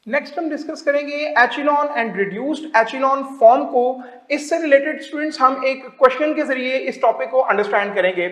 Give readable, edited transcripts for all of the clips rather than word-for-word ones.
Next हम discuss करेंगे एचिलॉन and reduced echelon form को। इससे रिलेटेड स्टूडेंट्स हम एक क्वेश्चन के जरिए इस टॉपिक को अंडरस्टैंड करेंगे।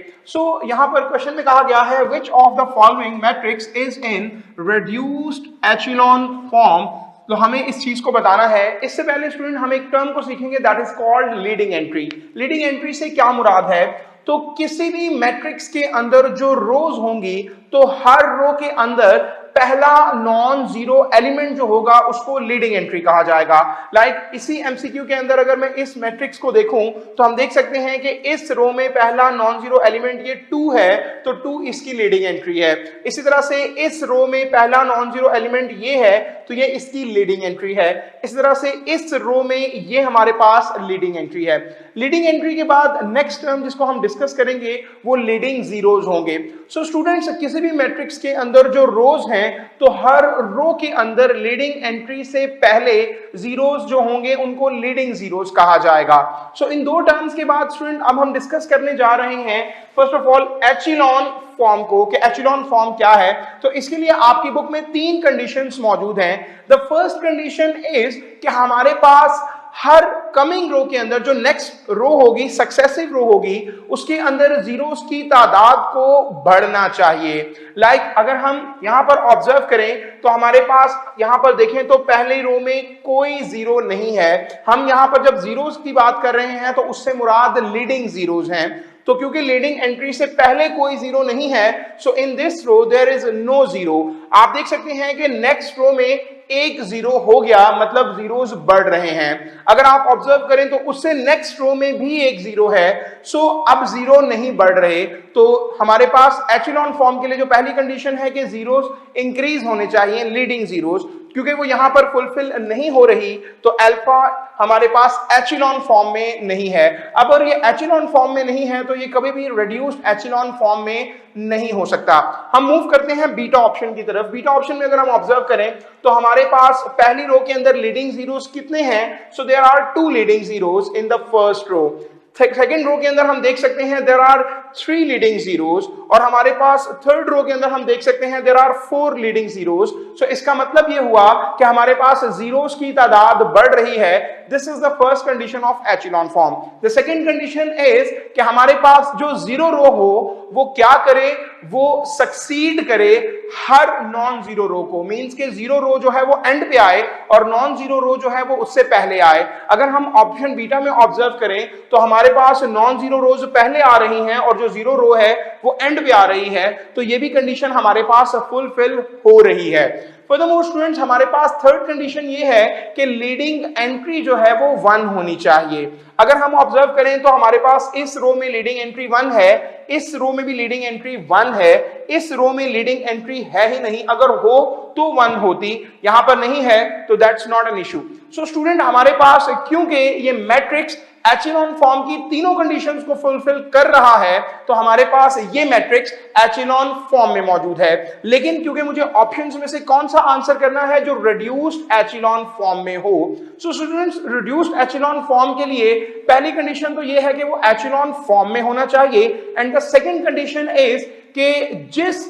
यहाँ पर क्वेश्चन में कहा गया है which of the following matrix is in reduced echelon form. तो हमें इस चीज को बताना है। इससे पहले स्टूडेंट हम एक टर्म को सीखेंगे that is called leading entry. Leading entry से क्या मुराद है? तो किसी भी मैट्रिक्स के अंदर जो रोज होंगी तो हर रो के अंदर पहला नॉन जीरो एलिमेंट जो होगा उसको लीडिंग एंट्री कहा जाएगा। लाइक इसी एमसीक्यू के अंदर अगर मैं इस मैट्रिक्स को देखूं तो हम देख सकते हैं कि इस रो में पहला नॉन जीरो एलिमेंट ये 2 है तो 2 इसकी लीडिंग एंट्री है। इसी तरह से इस रो में पहला नॉन जीरो एलिमेंट ये है तो ये इसकी लीडिंग एंट्री है। इस तरह से इस रो में ये हमारे पास लीडिंग एंट्री है। लीडिंग एंट्री के बाद नेक्स्ट टर्म जिसको हम डिस्कस करेंगे वो लीडिंग जीरोज होंगे। सो स्टूडेंट्स किसी भी मैट्रिक्स के अंदर जो रोज हैं तो हर रो के अंदर लीडिंग एंट्री से पहले जीरोस जो होंगे उनको लीडिंग जीरोस कहा जाएगा। सो इन दो टर्म्स के बाद स्टूडेंट अब हम डिस्कस करने जा रहे हैं फर्स्ट ऑफ ऑल एचिलॉन फॉर्म को कि एचिलॉन फॉर्म क्या है। तो इसके लिए आपकी बुक में 3 कंडीशंस मौजूद हैं। द फर्स्ट कंडीशन इज कि हमारे पास हर कमिंग रो के अंदर जो नेक्स्ट रो होगी सक्सेसिव रो होगी उसके अंदर जीरोस की तादाद को बढ़ना चाहिए। लाइक अगर हम यहां पर ऑब्जर्व करें तो हमारे पास यहां पर देखें तो पहले रो में कोई जीरो नहीं है। हम यहां पर जब जीरोस की बात कर रहे हैं तो उससे मुराद लीडिंग जीरोस हैं। तो क्योंकि लीडिंग एंट्री से पहले कोई जीरो नहीं है so in this row there is no zero. आप देख सकते हैं कि नेक्स्ट रो में एक जीरो हो गया मतलब जीरोस बढ़ रहे हैं। अगर आप ऑब्जर्व करें तो उससे नेक्स्ट रो में भी एक जीरो है सो अब जीरो नहीं बढ़ रहे। तो हमारे पास एचिलॉन फॉर्म के लिए जो पहली कंडीशन है कि जीरोस इंक्रीज होने चाहिए लीडिंग जीरोस, क्योंकि वो यहां पर फुलफिल नहीं हो रही तो अल्फा हमारे पास एचिलॉन फॉर्म में नहीं है। अब अगर ये एचिलॉन फॉर्म में नहीं है तो ये कभी भी रिड्यूस्ड एचिलॉन फॉर्म में नहीं हो सकता। हम मूव करते हैं बीटा ऑप्शन की तरफ। बीटा ऑप्शन में अगर हम ऑब्जर्व करें तो हमारे पास पहली रो के अंदर लीडिंग जीरोस कितने हैं? So there are 2 leading zeros in the first row. Second row के अंदर हम देख सकते हैं देयर आर 3 लीडिंग जीरोस और हमारे पास थर्ड रो के अंदर हम देख सकते हैं देयर आर 4 लीडिंग जीरोस। सो इसका मतलब ये हुआ कि हमारे पास जीरोस की तादाद बढ़ रही है। This is the first condition of echelon form. The second condition is कि हमारे पास जो जीरो रो हो वो क्या करे? वो सक्सीड करे हर नॉन जीरो रो को। मींस के जीरो रो जो है वो एंड पे आए और नॉन जीरो रो जो है वो उससे पहले आए। अगर हम ऑप्शन बीटा में ऑब्जर्व करें तो हमारे पास नॉन जीरो रोज पहले आ रही हैं और जो जीरो रो है वो एंड पे आ रही है। तो ये भी कंडीशन हमारे पास फुलफिल हो रही है। फर्दरमोर स्टूडेंट्स हमारे पास थर्ड कंडीशन ये है कि लीडिंग एंट्री जो है वो 1 होनी चाहिए। अगर हम ऑब्जर्व करें तो हमारे पास इस रो में लीडिंग एंट्री 1 है, इस रो में भी लीडिंग एंट्री 1 है, इस रो में लीडिंग एंट्री है ही नहीं। अगर हो तो 1 होती, यहां पर नहीं है तो that's not an issue. So student हमारे पास क्योंकि ये मैट्रिक्स एचिलॉन फॉर्म की तीनों कंडीशंस को फुलफिल कर रहा है तो हमारे पास ये मैट्रिक्स एचिलॉन फॉर्म में मौजूद है। लेकिन क्योंकि मुझे ऑप्शंस में से कौन सा आंसर करना है जो रिड्यूस्ड एचिलॉन फॉर्म में हो। So students reduced echelon form के लिए पहली कंडीशन तो ये है कि वो एचिलॉन फॉर्म में होना चाहिए and the second condition is कि जिस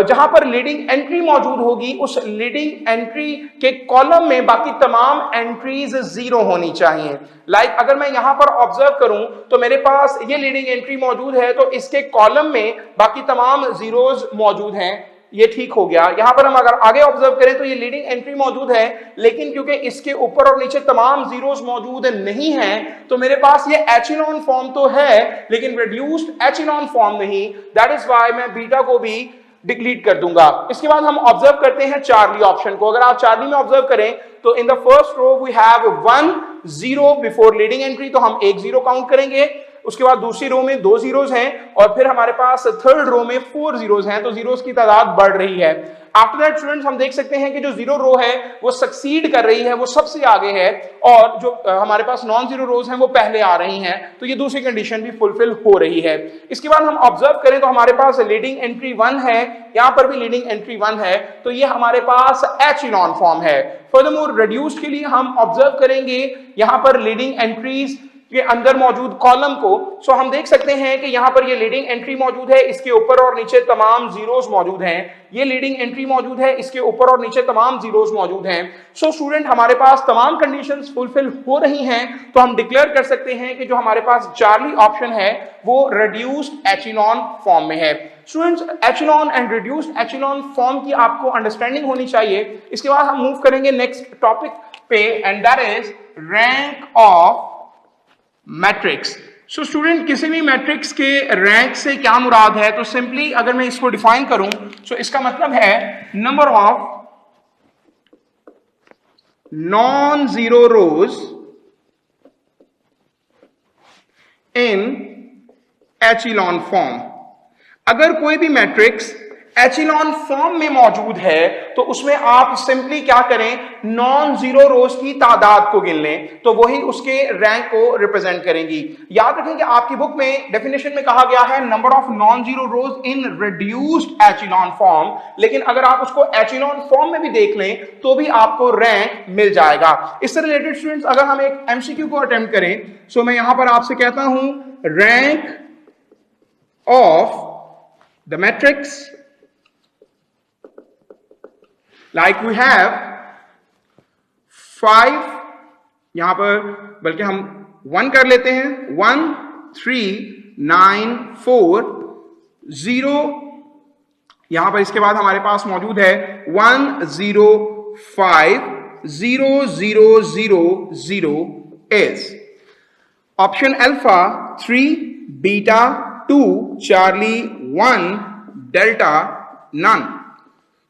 जहां पर लीडिंग एंट्री मौजूद होगी उस लीडिंग एंट्री के कॉलम में बाकी तमाम एंट्रीज 0 होनी चाहिए। लाइक अगर मैं यहां पर ऑब्जर्व करूं तो मेरे पास ये लीडिंग एंट्री मौजूद है तो इसके कॉलम में बाकी तमाम जीरोस मौजूद हैं। ये ठीक हो गया। यहां पर हम अगर आगे ऑब्जर्व करें तो ये लीडिंग एंट्री मौजूद है लेकिन क्योंकि इसके ऊपर और नीचे तमाम जीरोस मौजूद नहीं हैं तो मेरे पास ये एचिलॉन फॉर्म तो है लेकिन रिड्यूस्ड एचिलॉन फॉर्म नहीं। दैट इज व्हाई मैं बीटा को भी डिलीट कर दूंगा। इसके बाद हम ऑब्जर्व करते हैं चार्ली ऑप्शन को। अगर आप चार्ली में ऑब्जर्व करें तो in the first row we have 1 0 before leading entry तो हम 1 0 काउंट करेंगे। उसके बाद दूसरी रो में 2 जीरोस हैं और फिर हमारे पास थर्ड रो में 4 जीरोस हैं तो जीरोस की तादाद बढ़ रही है। आफ्टर दैट स्टूडेंट्स हम देख सकते हैं कि जो जीरो रो है वो सक्सीड कर रही है, वो सबसे आगे है और जो हमारे पास नॉन जीरो रोज हैं वो पहले आ रही हैं। तो ये दूसरी कंडीशन भी फुलफिल हो रही है। इसके बाद हम ऑब्जर्व करें तो हमारे पास लीडिंग एंट्री 1 है, यहां पर भी लीडिंग एंट्री 1 है तो ये हमारे पास एचिलॉन फॉर्म है। फर्दरमोर रिड्यूस्ड के लिए हम ऑब्जर्व करेंगे यहां पर लीडिंग एंट्रीज के अंदर मौजूद कॉलम को। सो हम देख सकते हैं कि यहां पर ये लीडिंग एंट्री मौजूद है, इसके ऊपर और नीचे तमाम जीरोस मौजूद हैं। ये लीडिंग एंट्री मौजूद है, इसके ऊपर और नीचे तमाम जीरोस मौजूद हैं। सो स्टूडेंट हमारे पास तमाम कंडीशंस फुलफिल हो रही हैं, तो हम डिक्लेयर कर सकते हैं कि जो हमारे पास चार्ली ऑप्शन है वो रिड्यूस्ड एचिलॉन फॉर्म में है। Students, एचिलॉन and reduced echelon form की आपको अंडरस्टैंडिंग होनी चाहिए। इसके बाद हम मूव करेंगे नेक्स्ट टॉपिक पे, and that is rank of matrix. So student, किसी भी मैट्रिक्स के रैंक से क्या मुराद है? तो सिंपली अगर मैं इसको डिफाइन करूं, सो इसका मतलब है number of non zero rows in echelon form. अगर कोई भी मैट्रिक्स एचिलॉन फॉर्म में मौजूद है तो उसमें आप सिंपली क्या करें, नॉन जीरो रोज की तादाद को गिन लें, तो वही उसके रैंक को रिप्रेजेंट करेंगी। याद रखें कि आपकी बुक में डेफिनेशन में कहा गया है number of non zero rows in reduced echelon form, लेकिन अगर आप उसको एचिलॉन फॉर्म में भी देख लें तो भी आपको रैंक मिल जाएगा। इससे रिलेटेड स्टूडेंट्स अगर हम एक एमसीक्यू को अटेम्प्ट करें, सो मैं यहां पर आपसे कहता हूं rank of the matrix like we have 5, यहां पर बल्कि हम 1 कर लेते हैं, 1 3 9 4 0, यहां पर इसके बाद हमारे पास मौजूद है 1 0 5 0 0 0 0 is option alpha 3 beta 2 charlie 1 delta none.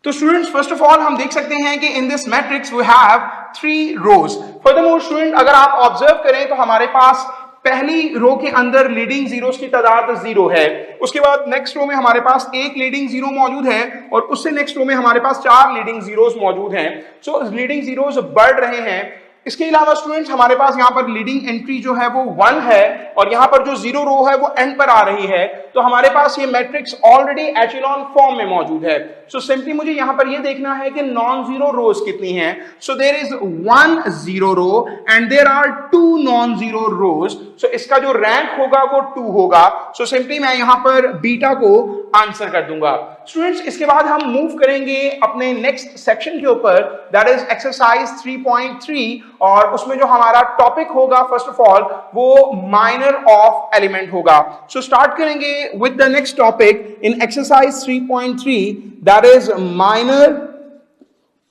तो स्टूडेंट्स, फर्स्ट ऑफ ऑल हम देख सकते हैं कि in this matrix we have 3 rows. Furthermore student, अगर आप ऑब्जर्व करें तो हमारे पास पहली रो के अंदर लीडिंग जीरोस की तादाद 0 है, उसके बाद नेक्स्ट रो में हमारे पास एक लीडिंग जीरो मौजूद है और उससे नेक्स्ट रो में हमारे पास 4 लीडिंग जीरोस मौजूद हैं। सो लीडिंग जीरोस बढ़ रहे हैं। इसके अलावा स्टूडेंट्स हमारे पास यहाँ पर लीडिंग एंट्री जो है वो 1 है और यहाँ पर जो 0 रो है वो एंड पर आ रही है, तो हमारे पास ये मैट्रिक्स ऑलरेडी एचिलॉन फॉर्म में मौजूद है। सो सिंपली मुझे यहाँ पर ये देखना है कि नॉन जीरो रोज कितनी हैं। So there is 1 0 row and there are 2 non zero rows. So इसका जो रैंक होगा वो 2 होगा। सो सिंपली मैं यहाँ पर बीटा को आंसर कर दूंगा। स्टूडेंट्स, इसके बाद हम मूव करेंगे अपने नेक्स्ट सेक्शन के ऊपर, दैट इज एक्सरसाइज 3.3, और उसमें जो हमारा टॉपिक होगा फर्स्ट ऑफ ऑल वो माइनर ऑफ एलिमेंट होगा। सो स्टार्ट करेंगे with the next topic in exercise 3.3, that is minor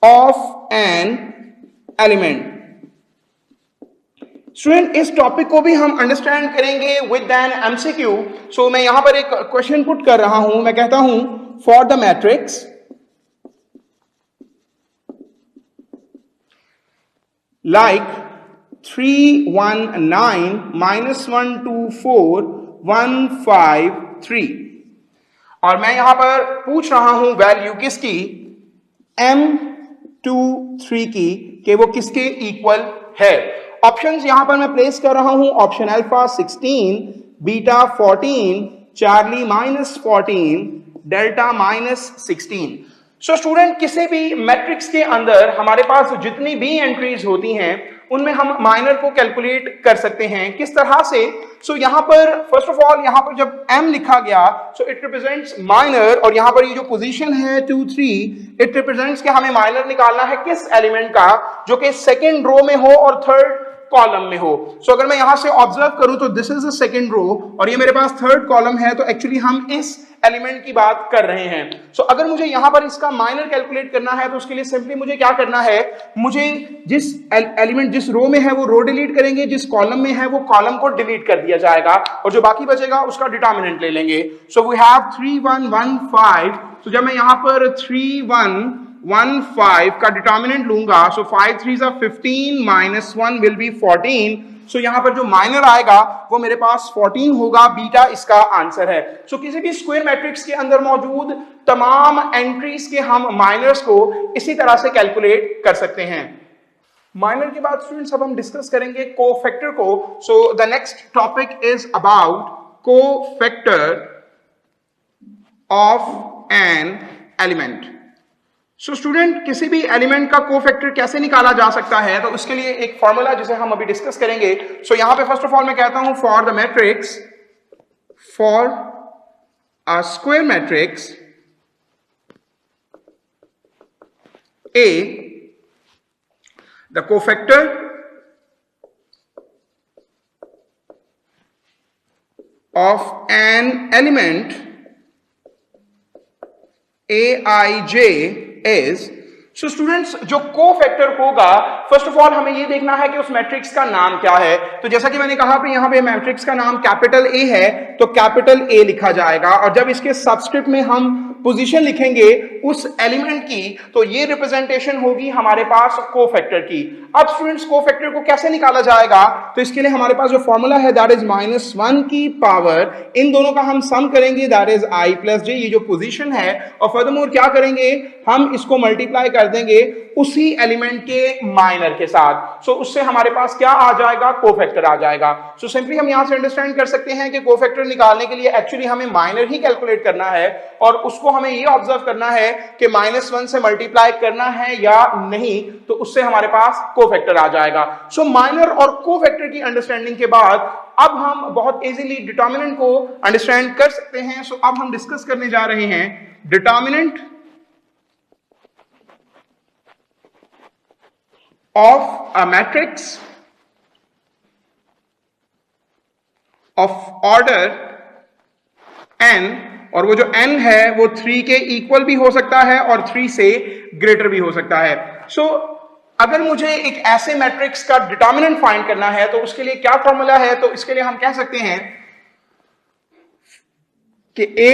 of an element. Student, इस टॉपिक को भी हम अंडरस्टैंड करेंगे विद एन एमसीक्यू। सो मैं यहां पर एक क्वेश्चन पुट कर रहा हूं, मैं कहता हूं फॉर द मैट्रिक्स like 3 1 9 -1 2 4 1 5 3, और मैं यहां पर पूछ रहा हूं वैल्यू किसकी, m 2 3 की, कि वो किसके इक्वल है। ऑप्शंस यहां पर मैं प्लेस कर रहा हूं, option alpha 16, beta 14, Charlie -14, delta -16। So student, किसी भी मैट्रिक्स के अंदर हमारे पास जितनी भी एंट्रीज होती हैं उनमें हम माइनर को कैलकुलेट कर सकते हैं। किस तरह से? सो यहां पर फर्स्ट ऑफ ऑल यहां पर जब m लिखा गया सो इट रिप्रेजेंट्स माइनर, और यहां पर ये जो पोजीशन है 2 3 इट रिप्रेजेंट्स कि हमें माइनर निकालना है किस एलिमेंट का, जो कि सेकंड रो में हो और थर्ड कॉलम में हो। सो अगर मैं यहां से ऑब्जर्व करूं तो this is the second row और ये मेरे पास थर्ड कॉलम है, तो एक्चुअली हम इस एलिमेंट की बात कर रहे हैं। सो अगर मुझे यहां पर इसका माइनर कैलकुलेट करना है तो उसके लिए सिंपली मुझे क्या करना है, मुझे जिस एलिमेंट जिस रो में है वो रो डिलीट करेंगे, जिस कॉलम में है वो कॉलम को डिलीट कर दिया जाएगा और जो बाकी बचेगा उसका डिटर्मिनेंट ले लेंगे। So we have 3 1 1 5। तो जब मैं यहां पर 3 1 1 5 का डिटर्मिनेंट लूंगा, सो 5 3 15 -1 विल बी 14। सो यहां पर जो माइनर आएगा वो मेरे पास 14 होगा, बीटा इसका आंसर है। सो किसी भी स्क्वायर मैट्रिक्स के अंदर मौजूद तमाम एंट्रीज के हम माइनर्स को इसी तरह से कैलकुलेट कर सकते हैं। माइनर के बाद स्टूडेंट्स अब हम डिस्कस करेंगे कोफैक्टर को। So the next topic is about cofactor of an element. So student किसी भी एलिमेंट का कोफैक्टर कैसे निकाला जा सकता है, तो उसके लिए एक फॉर्मूला जिसे हम अभी डिस्कस करेंगे। सो यहां पे फर्स्ट ऑफ ऑल मैं कहता हूं for the matrix, for a square matrix A, the cofactor of an element Aij is, so students जो कोफैक्टर होगा, फर्स्ट ऑफ ऑल हमें ये देखना है कि उस मैट्रिक्स का नाम क्या है। तो जैसा कि मैंने कहा यहाँ पे मैट्रिक्स का नाम कैपिटल ए है, तो कैपिटल ए लिखा जाएगा, और जब इसके सबस्क्रिप्ट में हम पोजीशन लिखेंगे उस एलिमेंट की, तो ये रिप्रेजेंटेशन होगी हमारे पास कोफैक्टर की। अब स्टूडेंट्स कोफैक्टर को कैसे निकाला जाएगा, तो इसके लिए हमारे पास जो फॉर्मूला है दैट इज -1 की पावर, इन दोनों का हम सम करेंगे that is i plus j, ये जो पोजीशन है, और फर्दरमोर क्या करेंगे, हम इसको मल्टीप्लाई कर देंगे उसी एलिमेंट के माइनर के साथ। सो उससे हमारे पास क्या आ जाएगा, कोफैक्टर आ जाएगा। सो सिंपली हम यहां से अंडरस्टैंड कर सकते हैं कि कोफैक्टर निकालने के लिए एक्चुअली हमें माइनर ही कैलकुलेट करना है, और उसको हमें ये ऑब्जर्व करना है कि -1 से मल्टीप्लाई करना है या नहीं, तो उससे हमारे पास कोफैक्टर आ जाएगा। सो माइनर और कोफैक्टर की अंडरस्टैंडिंग के बाद अब हम बहुत इजीली डिटर्मिनेंट को अंडरस्टैंड कर सकते हैं। सो अब हम डिस्कस करने जा रहे हैं determinant of a matrix of order n, और वो जो n है वो 3 के इक्वल भी हो सकता है और 3 से ग्रेटर भी हो सकता है। सो अगर मुझे एक ऐसे मैट्रिक्स का डिटर्मिनेंट फाइंड करना है तो उसके लिए क्या फॉर्मूला है, तो इसके लिए हम कह सकते हैं कि a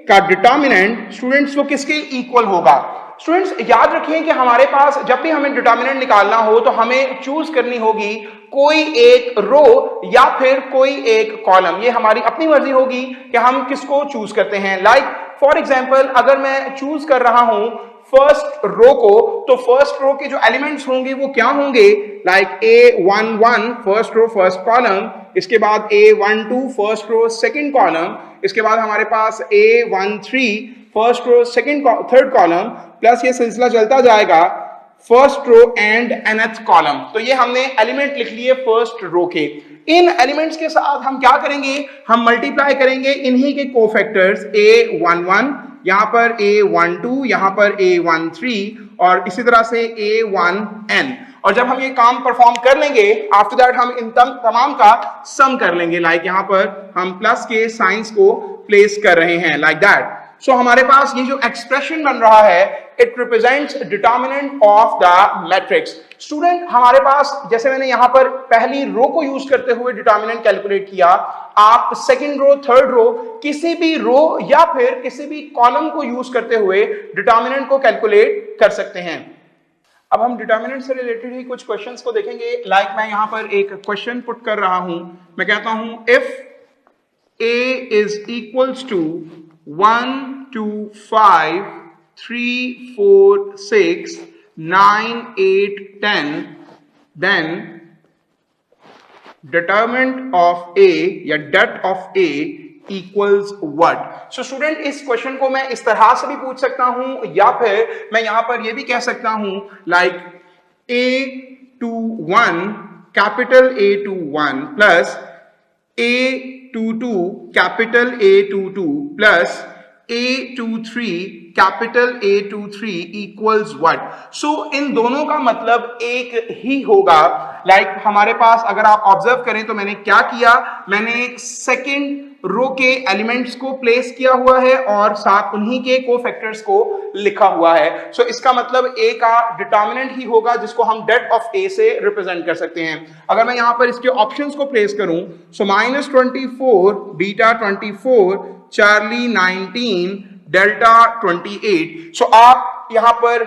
का डिटर्मिनेंट स्टूडेंट्स वो किसके इक्वल होगा। स्टूडेंट्स याद रखिए कि हमारे पास जब भी हमें डिटर्मिनेंट निकालना हो तो हमें चूज करनी होगी कोई एक रो या फिर कोई एक कॉलम। ये हमारी अपनी मर्जी होगी कि हम किसको चूज करते हैं। लाइक फॉर एग्जांपल अगर मैं चूज कर रहा हूं फर्स्ट रो को, तो फर्स्ट रो के जो एलिमेंट्स होंगे वो क्या होंगे, like A11 first row first column, इसके बाद A12 first row second column, इसके बाद हमारे पास A13 first row second third column, plus ये सिलसिला चलता जाएगा first row and nth column. तो ये हमने एलिमेंट लिख लिए फर्स्ट रो के। इन एलिमेंट्स के साथ हम क्या करेंगे, हम मल्टीप्लाई करेंगे इन्हीं के कोफैक्टर्स A11, यहां पर A12, यहां पर A13 और इसी तरह से A1n। और जब हम ये काम परफॉर्म कर लेंगे आफ्टर दैट हम इन तमाम का सम कर लेंगे। लाइक यहां पर हम प्लस के साइंस को प्लेस कर रहे हैं लाइक दैट। सो हमारे पास ये जो एक्सप्रेशन बन रहा है it represents determinant of the matrix. Student हमारे पास जैसे मैंने यहां पर पहली रो को यूज करते हुए डिटर्मिनेंट कैलकुलेट किया, आप सेकंड रो थर्ड रो किसी भी रो या फिर किसी भी कॉलम को यूज करते हुए डिटर्मिनेंट को कैलकुलेट कर सकते हैं। अब हम डिटर्मिनेंट से रिलेटेड ही कुछ क्वेश्चंस को देखेंगे। लाइक मैं यहां पर एक क्वेश्चन पुट कर रहा हूं, मैं कहता हूं if a is equals to 1 2 5 3 4 6 9 8 10 then determinant of a या det of a equals what। So student इस क्वेश्चन को मैं इस तरह से भी पूछ सकता हूं या फिर मैं यहां पर यह भी कह सकता हूं like A21 capital A21 plus A22 capital A22 plus A23 capital A23 equals what. So इन दोनों का मतलब एक ही होगा। लाइक हमारे पास अगर आप ऑब्जर्व करें तो मैंने क्या किया, मैंने सेकंड रो के एलिमेंट्स को प्लेस किया हुआ है और साथ उन्हीं के कोफैक्टर्स को लिखा हुआ है। सो इसका मतलब A का डिटर्मिनेंट ही होगा जिसको हम det ऑफ A से रिप्रेजेंट कर सकते हैं। अगर मैं यहां पर इसके ऑप्शंस को प्लेस करूं, सो -24 बीटा 24 चार्ली 19 डेल्टा 28। सो आप यहां पर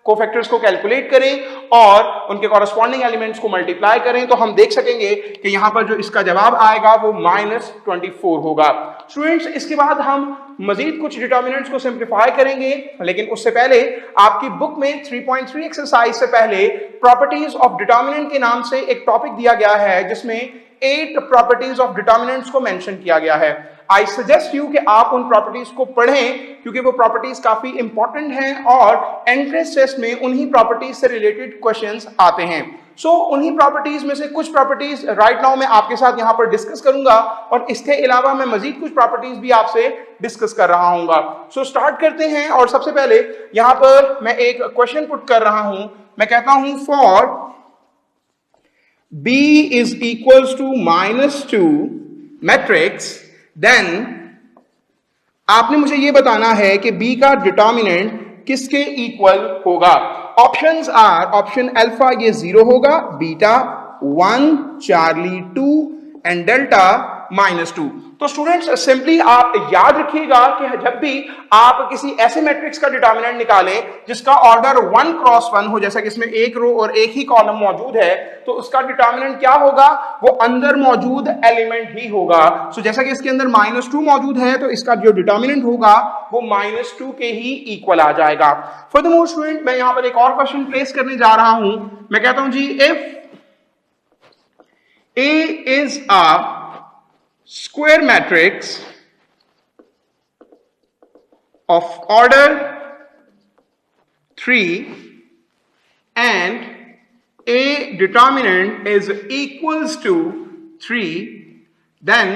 कोफैक्टर्स को कैलकुलेट करें और उनके कॉरेस्पॉन्डिंग एलिमेंट्स को मल्टीप्लाई करें तो हम देख सकेंगे कि यहां पर जो इसका जवाब आएगा वो -24 होगा। स्टूडेंट्स इसके बाद हम मजीद कुछ डिटर्मिनेंट्स को सिंप्लीफाई करेंगे, लेकिन उससे पहले आपकी बुक में 3.3 एक्सरसाइज से पहले प्रॉपर्टीज ऑफ डिटर्मिनेंट के नाम से एक टॉपिक दिया गया है जिसमें 8 प्रॉपर्टीज ऑफ डिटर्मिनेंट्स को मेंशन किया गया है। आई सजेस्ट यू कि आप उन प्रॉपर्टीज को पढ़ें क्योंकि वो प्रॉपर्टीज काफी इंपॉर्टेंट हैं और एंट्रेंस टेस्ट में उन्हीं प्रॉपर्टीज से रिलेटेड क्वेश्चंस आते हैं। सो उन्हीं प्रॉपर्टीज में से कुछ प्रॉपर्टीज राइट नाउ मैं आपके साथ यहां पर डिस्कस करूंगा और इसके अलावा मैं मजीद कुछ प्रॉपर्टीज भी आपसे डिस्कस कर रहा हूंगा। सो स्टार्ट करते हैं और सबसे पहले यहां पर मैं एक क्वेश्चन पुट कर रहा हूं। मैं कहता हूं for b is equals to -2 matrix, then आपने मुझे यह बताना है कि b का डिटर्मिनेंट किसके इक्वल होगा। ऑप्शंस आर, ऑप्शन अल्फा ये 0 होगा, बीटा 1, चार्ली 2 एंड डेल्टा -2। तो स्टूडेंट्स सिंपली आप याद रखिएगा कि जब भी आप किसी ऐसे मैट्रिक्स का डिटर्मिनेंट निकालें जिसका ऑर्डर 1 क्रॉस 1 हो, जैसा कि इसमें एक रो और एक ही कॉलम मौजूद है, तो उसका डिटर्मिनेंट क्या होगा, वो अंदर मौजूद एलिमेंट ही होगा। सो जैसा कि इसके अंदर -2 मौजूद है तो इसका जो डिटर्मिनेंट होगा वो -2 के ही इक्वल आ जाएगा। फर्दरमोर स्टूडेंट मैं यहां पर एक और क्वेश्चन प्लेस करने जा रहा हूं। मैं कहता हूं जी if A is a square matrix of order 3 and A determinant is equals to 3, then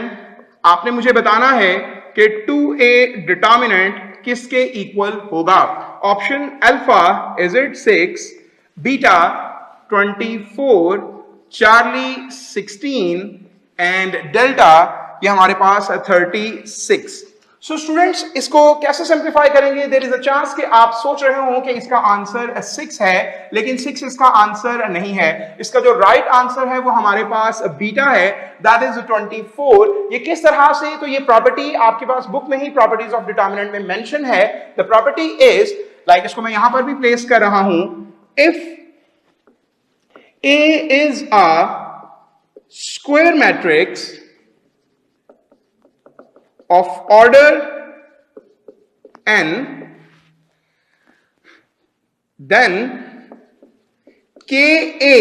आपने मुझे बताना है कि 2A determinant किसके इक्वल होगा। Option alpha is it 6, beta 24, Charlie 16 and delta ये हमारे पास 36। सो स्टूडेंट्स इसको कैसे सिंप्लीफाई करेंगे। देयर इज अ चांस कि आप सोच रहे हो कि इसका आंसर 6 है, लेकिन 6 इसका आंसर नहीं है। इसका जो राइट आंसर है वो हमारे पास बीटा है, दैट इज 24। ये किस तरह से, तो ये प्रॉपर्टी आपके पास बुक में ही प्रॉपर्टीज ऑफ डिटर्मिनेंट में मेंशन है। द प्रॉपर्टी इज लाइक, इसको मैं यहां पर भी प्लेस कर रहा हूं, if A is a square matrix of order n, then KA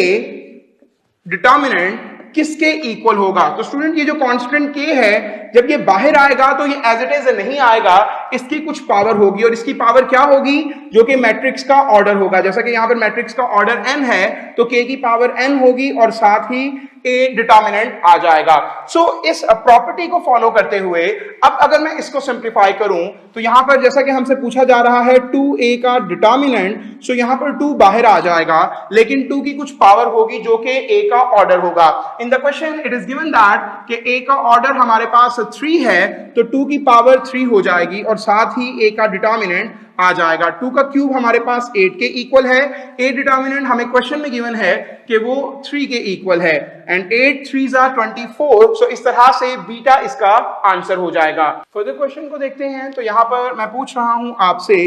determinant किसके इक्वल होगा। तो स्टूडेंट ये जो कांस्टेंट K है जब ये बाहर आएगा तो ये एज इट इज नहीं आएगा, इसकी कुछ पावर होगी और इसकी पावर क्या होगी, जो कि मैट्रिक्स का ऑर्डर होगा। जैसा कि यहां पर मैट्रिक्स का ऑर्डर n है तो K की पावर n होगी और साथ ही A डिटर्मिनेंट आ जाएगा। सो इस प्रॉपर्टी को फॉलो करते हुए अब अगर मैं इसको सिंप्लीफाई करूं तो यहां पर जैसा कि हमसे पूछा जा रहा है 2A का डिटर्मिनेंट, सो यहां पर 2 बाहर आ जाएगा लेकिन 2 की कुछ पावर होगी जो कि A का ऑर्डर होगा। In the question it is given that कि A का ऑर्डर हमारे पास 3 है तो 2 की पावर 3 हो जाएगी और साथ ही A का डिटर्मिनेंट आ जाएगा। 2 का क्यूब हमारे पास 8 के इक्वल है। A डिटर्मिनेंट हमें क्वेश्चन में गिवन है कि वो 3 के इक्वल है एंड 8 3s are 24। सो इस तरह से बीटा इसका आंसर हो जाएगा। फर्दर क्वेश्चन को देखते हैं। तो यहां पर मैं पूछ रहा हूं आपसे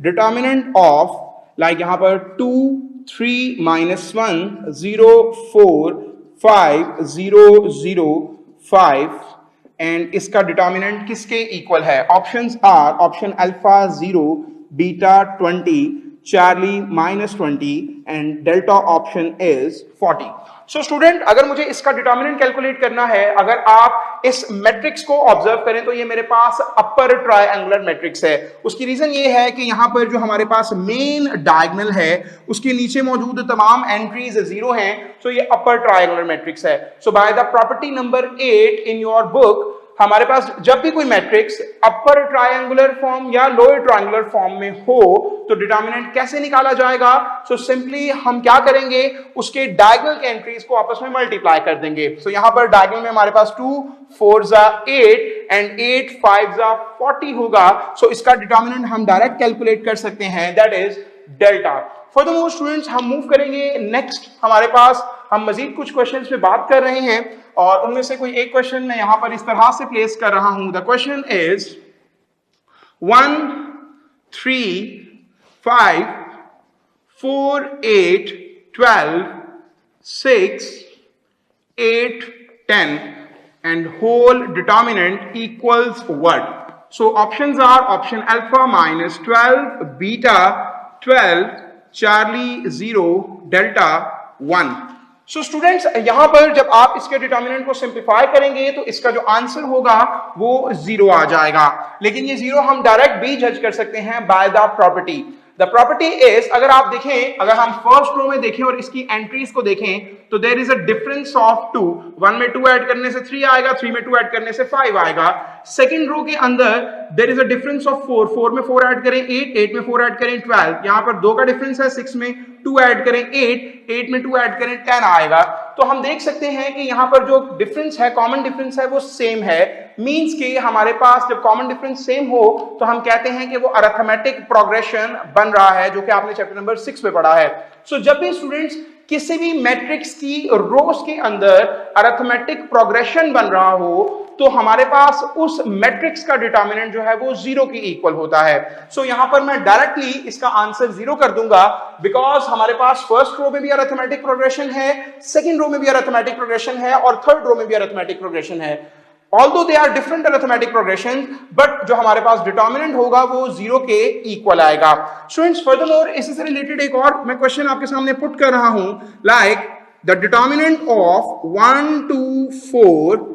डिटर्मिनेंट ऑफ लाइक यहां पर 2 3 -1 0 4 5 0 0 5 एंड इसका डिटर्मिनेंट किसके इक्वल है। Options are, option alpha 0, beta 20, charlie -20 and delta option is 40। So student अगर मुझे इसका डिटर्मिनेंट कैलकुलेट करना है, अगर आप इस मैट्रिक्स को ऑब्जर्व करें तो ये मेरे पास अपर ट्रायंगुलर मैट्रिक्स है। उसकी रीजन ये है कि यहां पर जो हमारे पास मेन डायगोनल है उसके नीचे मौजूद तमाम एंट्रीज 0 हैं। सो ये अपर ट्रायंगुलर मैट्रिक्स है। So by the property number 8 in your book हमारे पास जब भी कोई मैट्रिक्स अपर ट्रायंगुलर फॉर्म या लोअर ट्रायंगुलर फॉर्म में हो तो डिटर्मिनेंट कैसे निकाला जाएगा। सो सिंपली हम क्या करेंगे, उसके डायगोनल के एंट्रीज को आपस में मल्टीप्लाई कर देंगे। सो यहां पर डायगोनल में हमारे पास 2 4s are 8 and 8 5s are 40 होगा। सो इसका डिटर्मिनेंट हम डायरेक्ट कैलकुलेट कर सकते हैं, that is delta. Furthermore students हम मूव करेंगे नेक्स्ट। हमारे पास हम मजीद कुछ क्वेश्चंस पे बात कर रहे हैं और उनमें से कोई एक क्वेश्चन मैं यहां पर इस तरह से प्लेस कर रहा हूं। The question is 1 3 5 4 8 12 6 8 10 and whole determinant equals what? So options are option alpha -12, beta 12, Charlie 0, delta 1. So students यहाँ पर जब आप इसके डिटर्मिनेंट को सिंप्लीफाई करेंगे तो इसका जो आंसर होगा वो 0 आ जाएगा, लेकिन ये 0 हम डायरेक्ट भी जज कर सकते हैं bye the property. The property is, अगर आप देखें, अगर हम फर्स्ट रो में देखें और इसकी एंट्रीज को देखें तो there is a difference of 2। 1 में 2 ऐड करने से 3 आएगा, 3 में 2 ऐड करने से 5 आएगा। सेकंड रो के अंदर there is a difference of 4। 4 में 4 ऐड करें 8, 8 में 4 ऐड करें 12, यहां पर 2 का डिफरेंस है। 6 में 2 ऐड करें 8, 8 में 2 ऐड करें 10 आएगा। तो हम देख सकते हैं कि यहां पर जो डिफरेंस है, कॉमन डिफरेंस है, वो सेम है। मींस कि हमारे पास जब कॉमन डिफरेंस सेम हो तो हम कहते हैं कि वो अरिथमेटिक प्रोग्रेशन बन रहा है, जो कि आपने चैप्टर नंबर 6 में पढ़ा है। सो जब भी स्टूडेंट्स किसी भी मैट्रिक्स की रोज के अंदर अरिथमेटिक प्रोग्रेशन बन रहा हो तो हमारे पास उस मैट्रिक्स का डिटर्मिनेंट जो है वो 0 के इक्वल होता है। सो यहां पर मैं डायरेक्टली इसका आंसर 0 कर दूंगा, बिकॉज हमारे पास फर्स्ट रो में भी अरिथमेटिक प्रोग्रेशन है, सेकंड रो में भी अरिथमेटिक प्रोग्रेशन है और थर्ड रो में भी अरिथमेटिक प्रोग्रेशन है। Although they are different arithmetic progression, but जो हमारे पास डिटर्मिनेंट होगा वो 0 के इक्वल आएगा। स्टूडेंट्स फर्दरमोर इससे से रिलेटेड एक और मैं क्वेश्चन आपके सामने पुट कर रहा हूं, like the determinant of 1, 2, 4,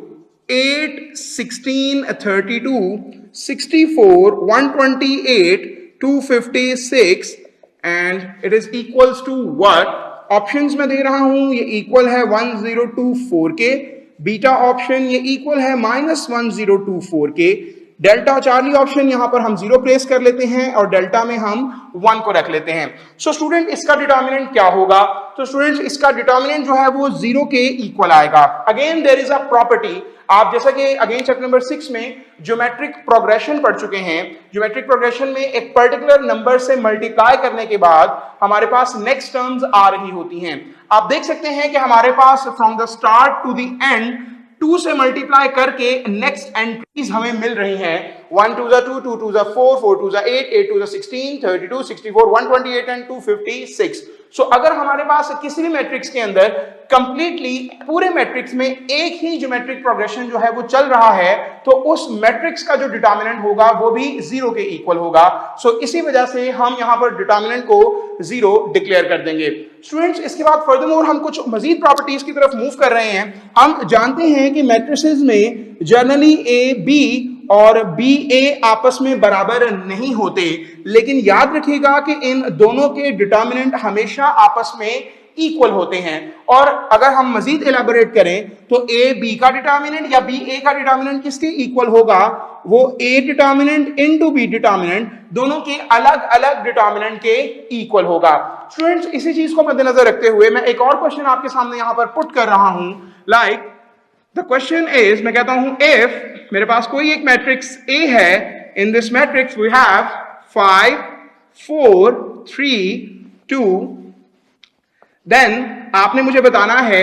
8, 16, 32, 64, 128, 256 and it is equals to what? Options में दे रहा हूं, ये इक्वल है 1024 के। बीटा ऑप्शन ये इक्वल है -1024 के। डेल्टा चार्ली ऑप्शन यहां पर हम 0 प्लेस कर लेते हैं और डेल्टा में हम 1 को रख लेते हैं। सो स्टूडेंट इसका डिटर्मिनेंट क्या होगा? तो स्टूडेंट्स इसका डिटर्मिनेंट जो है वो 0 के इक्वल आएगा। Again there is a property, आप जैसा कि अगेन चैप्टर नंबर 6 में ज्योमेट्रिक प्रोग्रेशन पढ़ चुके हैं। ज्योमेट्रिक प्रोग्रेशन में एक पर्टिकुलर नंबर से मल्टीप्लाई करने के बाद हमारे पास नेक्स्ट टर्म्स आ रही होती हैं। आप देख सकते हैं कि हमारे पास from the start to the end 2 से मल्टीप्लाई करके नेक्स्ट एंट्रीज हमें मिल रही हैं। 1 2 2 2 2 4 4 2 8 8 2 16 32 64 128 एंड 256। सो अगर हमारे पास किसी भी मैट्रिक्स के अंदर कंप्लीटली पूरे मैट्रिक्स में एक ही ज्योमेट्रिक प्रोग्रेशन जो है वो चल रहा है तो उस मैट्रिक्स का जो डिटर्मिनेंट होगा वो भी 0 के इक्वल होगा। सो इसी वजह से हम यहां पर डिटर्मिनेंट को 0 डिक्लेयर कर देंगे। स्टूडेंट्स इसके बाद फर्दरमोर हम कुछ मजीद प्रॉपर्टीज की तरफ मूव कर रहे हैं। हम जानते हैं कि मैट्रिसेस में जनरली ए बी और बी ए आपस में बराबर नहीं होते, लेकिन याद रखिएगा कि इन दोनों के डिटर्मिनेंट हमेशा आपस में इक्वल होते हैं। और अगर हम मजीद एलाबोरेट करें तो ए बी का डिटर्मिनेंट या बी ए का डिटर्मिनेंट किसके इक्वल होगा? वो A determinant into B determinant दोनों के अलग अलग डिटर्मिनेंट के इक्वल होगा। स्टूडेंट्स इसी चीज को मद्देनजर रखते हुए मैं एक और क्वेश्चन आपके सामने यहां पर पुट कर रहा हूं, लाइक द क्वेश्चन इज, मैं कहता हूं इफ मेरे पास कोई एक मैट्रिक्स ए है, in this matrix we have 5 4 3 2, then आपने मुझे बताना है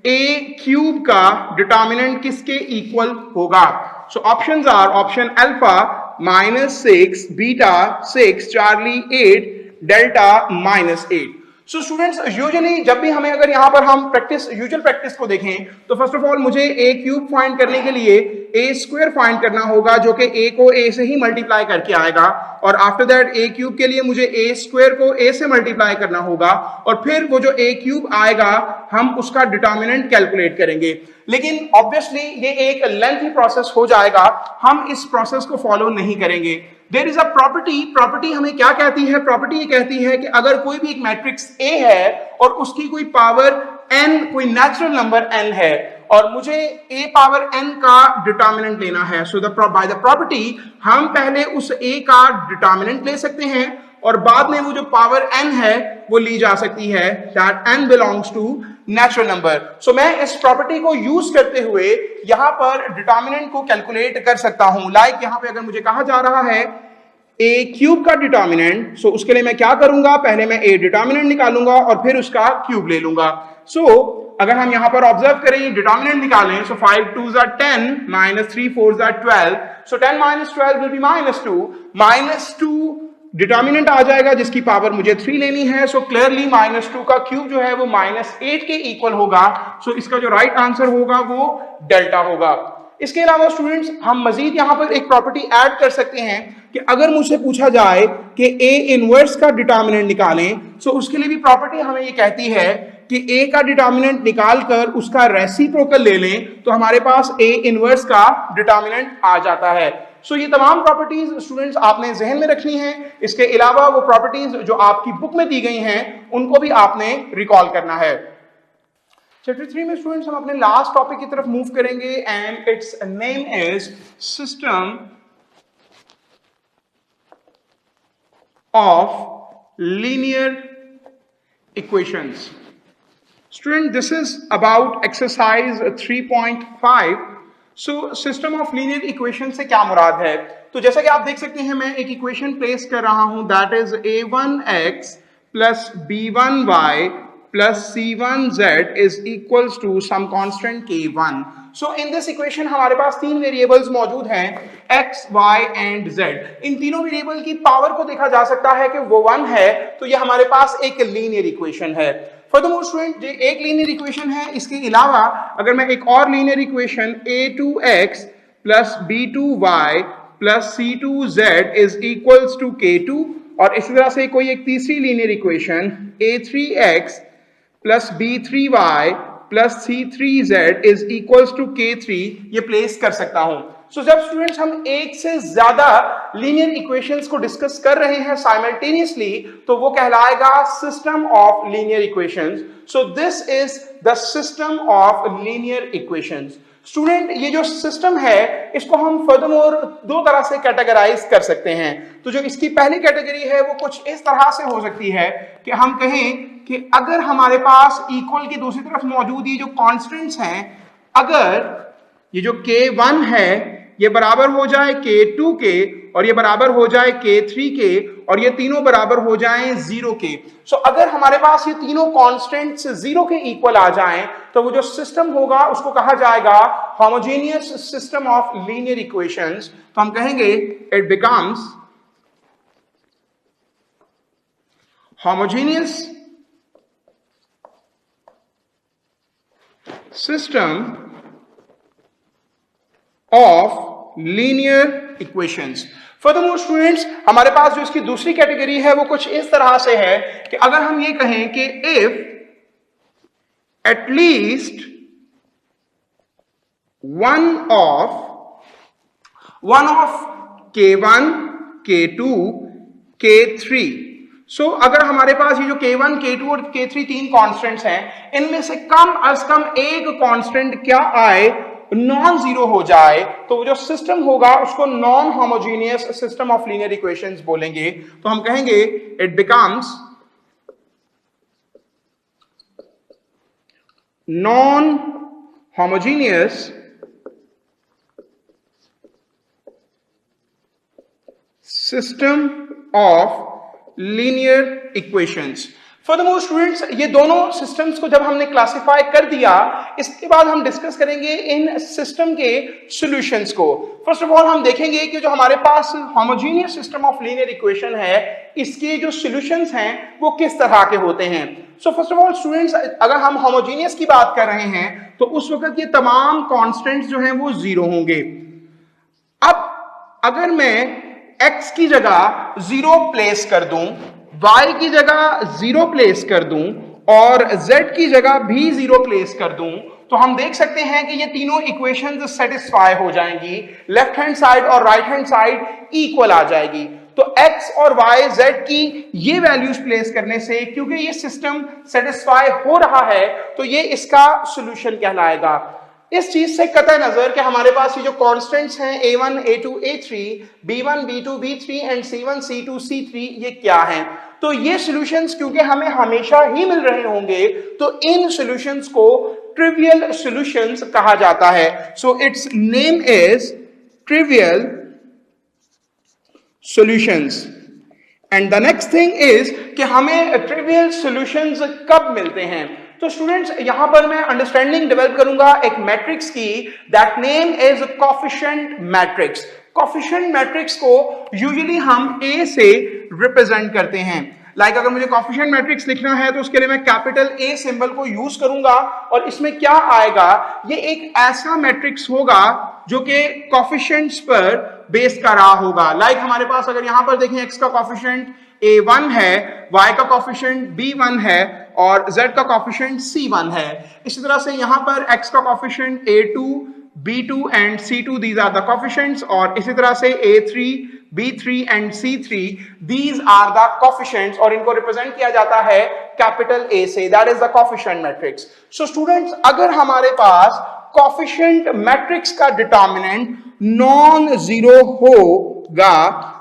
ए क्यूब का डिटर्मिनेंट किसके इक्वल होगा। So options are option alpha -6, beta 6, charlie 8, delta -8। So students usually जब भी हमें अगर यहाँ पर हम यूजुअल प्रैक्टिस को देखें तो फर्स्ट ऑफ ऑल मुझे ए क्यूब फाइंड करने के लिए ए स्क्वायर फाइंड करना होगा, जो कि ए को ए से ही मल्टीप्लाई करके आएगा, और आफ्टर दैट ए क्यूब के लिए मुझे ए स्क्वायर को ए से मल्टीप्लाई करना होगा और फिर वो जो ए क्यूब आएगा हम उसका डिटर्मिनेंट कैलकुलेट करेंगे। लेकिन ऑब्वियसली ये एक लेंथी प्रोसेस हो जाएगा, हम इस प्रोसेस को फॉलो नहीं करेंगे। देयर इज अ प्रॉपर्टी हमें क्या कहती है? प्रॉपर्टी ये कहती है कि अगर कोई भी एक मैट्रिक्स ए है और उसकी कोई पावर n, कोई नेचुरल नंबर n है और मुझे a पावर n का डिटर्मिनेंट लेना है, सो बाय द प्रॉपर्टी हम पहले उस a का डिटर्मिनेंट ले सकते हैं और बाद में वो जो पावर n है वो ली जा सकती है, that n belongs to natural number. So मैं इस प्रॉपर्टी को यूज करते हुए यहां पर डिटर्मिनेंट को कैलकुलेट कर सकता हूं। लाइक यहां पे अगर मुझे कहा जा रहा है ए क्यूब का डिटर्मिनेंट, सो उसके लिए मैं क्या करूंगा? पहले मैं ए डिटर्मिनेंट निकालूंगा और फिर उसका क्यूब ले लूंगा। सो अगर हम यहां पर ऑब्जर्व करें, डिटर्मिनेंट निकालें, so 5 2s are 10 -3 4s are 12, so 10 - 12 will be -2 determinant आ जाएगा जिसकी पावर मुझे 3 लेनी है। सो क्लियरली -2 का क्यूब जो है वो -8 के इक्वल होगा। सो इसका जो राइट आंसर होगा वो डेल्टा होगा। इसके अलावा स्टूडेंट्स हम मजीद यहां पर एक प्रॉपर्टी ऐड कर सकते हैं कि अगर मुझसे पूछा जाए कि ए इनवर्स का डिटर्मिनेंट निकालें, सो उसके लिए भी प्रॉपर्टी हमें ये कहती है कि a का डिटर्मिनेंट निकालकर उसका रेसिप्रोकल ले लें तो हमारे पास a इनवर्स का डिटर्मिनेंट आ जाता है। सो ये तमाम प्रॉपर्टीज स्टूडेंट्स आपने जहन में रखनी है। इसके अलावा वो प्रॉपर्टीज जो आपकी बुक में दी गई हैं उनको भी आपने रिकॉल करना है। चैप्टर 3 में स्टूडेंट्स हम अपने लास्ट टॉपिक की तरफ मूव करेंगे and it's name is system of linear equations. Student this is about exercise 3.5। So system of linear equation से क्या मुराद है? तो जैसा कि आप देख सकते हैं मैं एक इक्वेशन प्लेस कर रहा हूं that is a1x plus b1y plus c1z is equals to some constant k1. So in this equation हमारे पास तीन वेरिएबल्स मौजूद हैं x, y and z। इन तीनों वेरिएबल की पावर को देखा जा सकता है कि वो 1 है, तो ये हमारे पास एक लीनियर इक्वेशन है। फर्दरमोर स्टूडेंट ये एक लीनियर इक्वेशन है, इसके अलावा अगर मैं एक और linear equation a2x plus b2y plus c2z is equals to k2 और इसी तरह से कोई एक तीसरी linear equation a3x plus b3y plus c3z is equals to k3 ये प्लेस कर सकता हूं। सो जब स्टूडेंट्स हम एक से ज्यादा लीनियर इक्वेशंस को डिस्कस कर रहे हैं साइमल्टेनियसली तो वो कहलाएगा system of linear equations. So this is the system of linear equations. Student ये जो सिस्टम है इसको हम फर्दरमोर दो तरह से कैटेगराइज कर सकते हैं। तो जो इसकी पहली कैटेगरी है वो कुछ इस तरह से हो सकती है कि हम कहें कि अगर हमारे पास इक्वल की दूसरी तरफ मौजूद ये जो कांस्टेंट्स हैं, अगर ये जो k1 है ये बराबर हो जाए k2 के और ये बराबर हो जाए k3 के और ये तीनों बराबर हो जाएं 0 के। सो अगर हमारे पास ये तीनों कांस्टेंट्स 0 के इक्वल आ जाएं तो वो जो सिस्टम होगा उसको कहा जाएगा homogeneous system of linear equations. तो हम कहेंगे it becomes homogeneous system of linear equations. Furthermore students हमारे पास जो इसकी दूसरी कैटेगरी है वो कुछ इस तरह से है कि अगर हम ये कहें कि if at least one of k1, k2, k3। सो अगर हमारे पास ये जो k1, k2 और k3 तीन कांस्टेंट्स हैं इनमें से कम अज कम एक कांस्टेंट क्या आए नॉन जीरो हो जाए तो वो जो सिस्टम होगा उसको non homogeneous system of linear equations बोलेंगे। तो हम कहेंगे it becomes non homogeneous system of linear equations. Furthermore students ये दोनों सिस्टम्स को जब हमने क्लासिफाई कर दिया इसके बाद हम डिस्कस करेंगे इन सिस्टम के सॉल्यूशंस को। फर्स्ट ऑफ ऑल हम देखेंगे कि जो हमारे पास homogeneous system of linear equation है इसके जो सॉल्यूशंस हैं वो किस तरह के होते हैं। So first of all students अगर हम होमोजेनियस की बात कर रहे हैं तो उस वक्त ये तमाम कांस्टेंट्स जो हैं वो जीरो होंगे। अब अगर मैं x की जगह 0 प्लेस कर दूं, y की जगह 0 प्लेस कर दूं और z की जगह भी 0 प्लेस कर दूं तो हम देख सकते हैं कि ये तीनों इक्वेशंस सेटिस्फाई हो जाएंगी। लेफ्ट हैंड साइड और राइट हैंड साइड इक्वल आ जाएगी। तो x और y z की ये वैल्यूज प्लेस करने से क्योंकि ये सिस्टम सेटिस्फाई हो रहा है तो ये इसका सॉल्यूशन कहलाएगा। इस चीज से कतई नजर कि हमारे पास ये जो कांस्टेंट्स हैं a1, a2, a3, b1, b2, b3 and c1, c2, c3 ये क्या हैं, तो ये सॉल्यूशंस क्योंकि हमें हमेशा ही मिल रहे होंगे तो इन सॉल्यूशंस को ट्रिवियल सॉल्यूशंस कहा जाता है। So it's name is trivial solutions. And the next thing is कि हमें ट्रिवियल सॉल्यूशंस कब मिलते हैं। तो स्टूडेंट्स यहां पर मैं अंडरस्टैंडिंग डेवलप करूंगा एक मैट्रिक्स की that name is coefficient matrix. Coefficient matrix को यूजुअली हम A से रिप्रेजेंट करते हैं। लाइक अगर मुझे कोफिशिएंट मैट्रिक्स लिखना है तो उसके लिए मैं कैपिटल ए सिंबल को यूज करूंगा और इसमें क्या आएगा, ये एक ऐसा मैट्रिक्स होगा जो कि कोफिशिएंट्स पर बेस कर रहा होगा। लाइक हमारे पास अगर यहां पर देखें x का कोफिशिएंट a1 है, y का कोफिशिएंट b1 है और z का कोफिशिएंट c1 है। इसी तरह से यहां पर x का coefficient a2, b2 and c2 these are the coefficients, और इसी तरह से a3, b3 and c3 these are the coefficients, और इनको रिप्रेजेंट किया जाता है कैपिटल A से, that is the coefficient matrix. So students, अगर हमारे पास कोफिशिएंट मैट्रिक्स का डिटर्मिनेंट नॉन जीरो होगा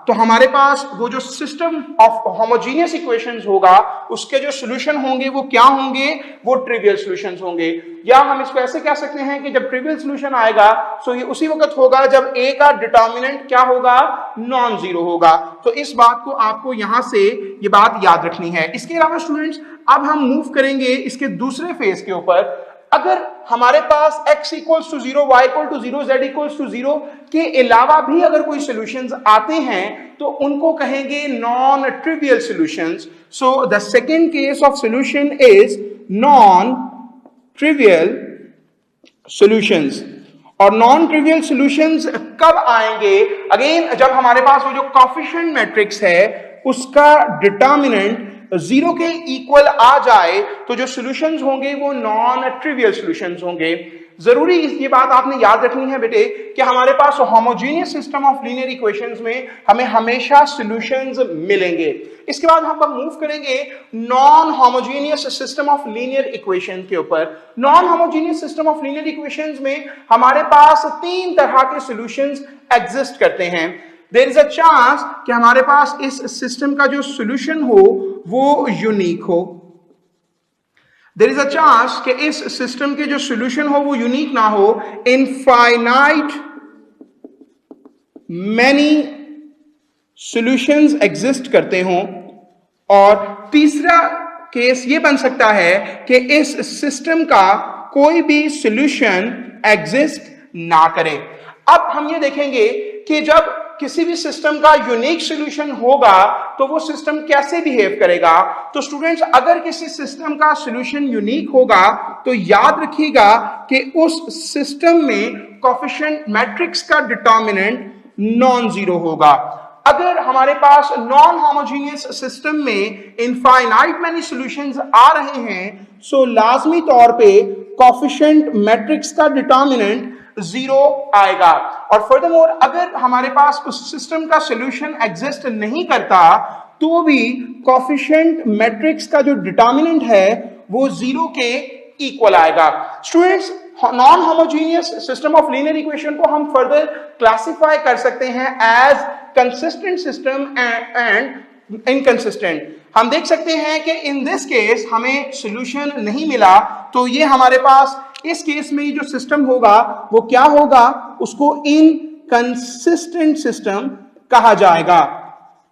तो हमारे पास वो जो सिस्टम ऑफ होमोजेनियस इक्वेशंस होगा उसके जो सॉल्यूशन होंगे वो क्या होंगे, वो ट्रिवियल सॉल्यूशंस होंगे। या हम इसको ऐसे कह सकते हैं कि जब ट्रिवियल सॉल्यूशन आएगा तो ये उसी वक्त होगा जब ए का डिटर्मिनेंट क्या होगा, नॉन जीरो होगा। तो इस बात को आपको यहां से ये बात याद रखनी है। इसके अलावा स्टूडेंट्स अब हम मूव करेंगे इसके दूसरे फेज के ऊपर। अगर हमारे पास x equals to 0, y equal to 0, z equals to 0 के अलावा भी अगर कोई सॉल्यूशंस आते हैं तो उनको कहेंगे non trivial solutions. So the second case of solution is non trivial solutions. और नॉन ट्रिवियल सॉल्यूशंस कब आएंगे, अगेन जब हमारे पास वो जो कोफिशिएंट मैट्रिक्स है उसका डिटर्मिनेंट 0 के इक्वल आ जाए तो जो सॉल्यूशंस होंगे वो नॉन ट्रिवियल सॉल्यूशंस होंगे। जरूरी ये बात आपने याद रखनी है बेटे कि हमारे पास homogeneous system of linear equations में हमें हमेशा सॉल्यूशंस मिलेंगे। इसके बाद हम मूव करेंगे non homogeneous system of linear equation के ऊपर। Non homogeneous system of linear equations में हमारे पास 3 तरह के सॉल्यूशंस एग्जिस्ट करते हैं। देयर इज अ चांस कि हमारे पास इस सिस्टम का जो सॉल्यूशन हो वो यूनिक हो। देयर इज अ चांस कि इस सिस्टम के जो सॉल्यूशन हो वो यूनिक ना हो। इनफाइनाइट मैनी सॉल्यूशंस एग्जिस्ट करते हों। और तीसरा केस ये बन सकता है कि इस सिस्टम का कोई भी सॉल्यूशन एग्जिस्ट ना करे। अब हम ये देखेंगे कि जब किसी भी सिस्टम का यूनिक सॉल्यूशन होगा तो वो सिस्टम कैसे बिहेव करेगा। तो स्टूडेंट्स, अगर किसी सिस्टम का सॉल्यूशन यूनिक होगा तो याद रखिएगा कि उस सिस्टम में कोफिशिएंट मैट्रिक्स का डिटर्मिनेंट नॉन जीरो होगा। अगर हमारे पास नॉन होमोजेनियस सिस्टम में इनफाइनाइट मैनी सॉल्यूशंस आ रहे हैं सो लाजमी तौर पे कोफिशिएंट मैट्रिक्स का डिटर्मिनेंट 0 आएगा। और फर्दरमोर अगर हमारे पास उस सिस्टम का सॉल्यूशन एग्जिस्ट नहीं करता तो भी कोफिशिएंट मैट्रिक्स का जो डिटर्मिनेंट है वो 0 के इक्वल आएगा। Students, non homogeneous system of linear equation को हम फर्दर क्लासिफाई कर सकते हैं as consistent system and inconsistent. हम देख सकते हैं कि इन दिस केस हमें सॉल्यूशन नहीं मिला तो ये हमारे पास इस केस में जो सिस्टम होगा वो क्या होगा, उसको इनकंसिस्टेंट सिस्टम कहा जाएगा।